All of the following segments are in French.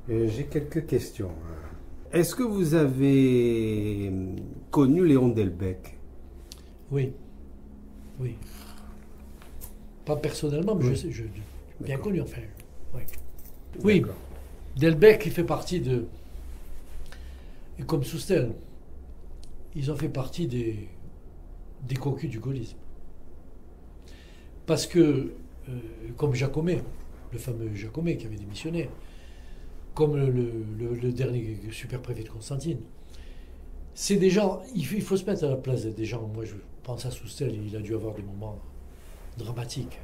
J'ai quelques questions. Est-ce que vous avez connu Léon Delbecq? Oui, oui. Pas personnellement, mais Oui. je bien D'accord. connu, enfin. Oui. Oui, D'accord. Delbecq, il fait partie de. Et comme Soustel, ils ont fait partie des cocus du gaullisme. Parce que, comme Jacomet, le fameux Jacomet qui avait démissionné, comme le dernier super-préfet de Constantine, c'est des gens, il faut se mettre à la place des gens. Moi, je pense à Soustel, il a dû avoir des moments dramatiques.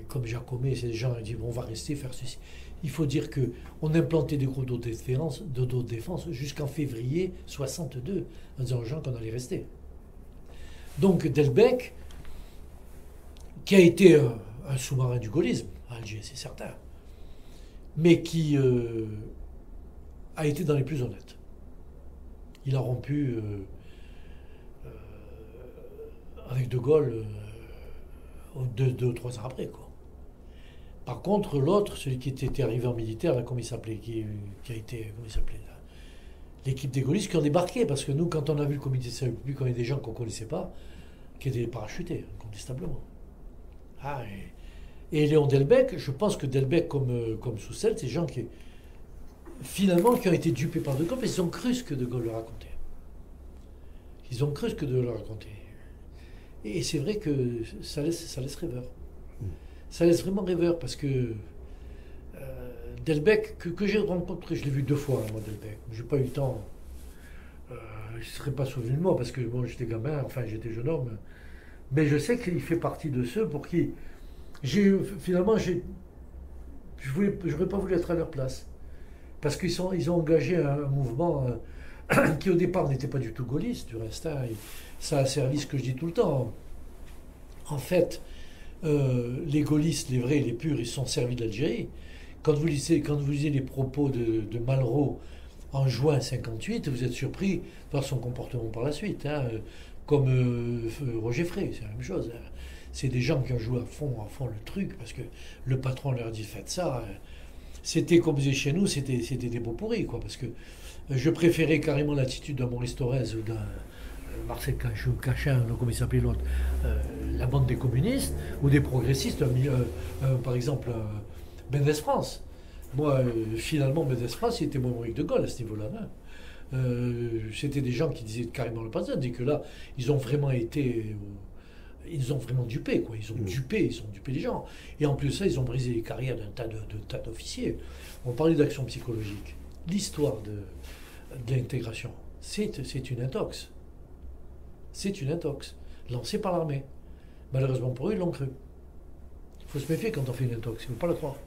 Comme Jacomet, c'est des gens qui disent on va rester faire ceci. Il faut dire que on implantait des groupes d'autodéfense jusqu'en février 62, en disant aux gens qu'on allait rester. Donc Delbecq, qui a été un sous-marin du gaullisme à Alger, c'est certain, mais qui a été dans les plus honnêtes. Il a rompu avec De Gaulle deux ou trois ans après, quoi. Par contre, l'autre, celui qui était arrivé en militaire, là, comment il s'appelait, qui a été, comment il s'appelait, là, l'équipe des gaullistes qui ont débarqué, parce que nous, quand on a vu le comité de salut public, on avait des gens qu'on ne connaissait pas, qui étaient parachutés, incontestablement. Ah, et Léon Delbecq, je pense que Delbecq, comme Soussel, c'est des gens qui, finalement, qui ont été dupés par De Gaulle, parce qu'ils ont cru ce que De Gaulle leur racontait. Ils ont cru ce que De Gaulle leur racontait. Et c'est vrai que ça laisse rêveur. Ça laisse vraiment rêveur, parce que Delbecq, que j'ai rencontré, je l'ai vu deux fois, moi, Delbecq. J'ai pas eu le temps. Je ne serais pas souvenu de moi, parce que bon, j'étais gamin, enfin, j'étais jeune homme. Mais je sais qu'il fait partie de ceux pour qui. Finalement, j'aurais pas voulu être à leur place. Parce ils ont engagé un mouvement qui, au départ, n'était pas du tout gaulliste, du reste. Hein, ça a servi ce que je dis tout le temps. En fait, les gaullistes, les vrais, les purs, ils se sont servis de l'Algérie. Quand vous lisez les propos de Malraux en juin 58, vous êtes surpris de voir son comportement par la suite. Hein, comme Roger Frey, c'est la même chose. Hein. C'est des gens qui ont joué à fond le truc, parce que le patron leur dit faites ça. C'était, comme disait chez nous, c'était des beaux pourris, quoi. Parce que je préférais carrément l'attitude d'un Maurice Thorez ou d'un Marcel Cachin, comment il s'appelait l'autre, la bande des communistes ou des progressistes, par exemple Mendes France. Moi, finalement, Mendes France, il était moins Maurice de Gaulle à ce niveau-là. Hein. C'était des gens qui disaient carrément le passé, dit que là, ils ont vraiment été. Ils ont vraiment dupé, quoi. Ils ont dupé les gens. Et en plus de ça, ils ont brisé les carrières d'un tas d'officiers. On parlait d'action psychologique. L'histoire de l'intégration, c'est une intox. C'est une intox, lancée par l'armée. Malheureusement pour eux, ils l'ont cru. Il faut se méfier quand on fait une intox, il ne faut pas le croire.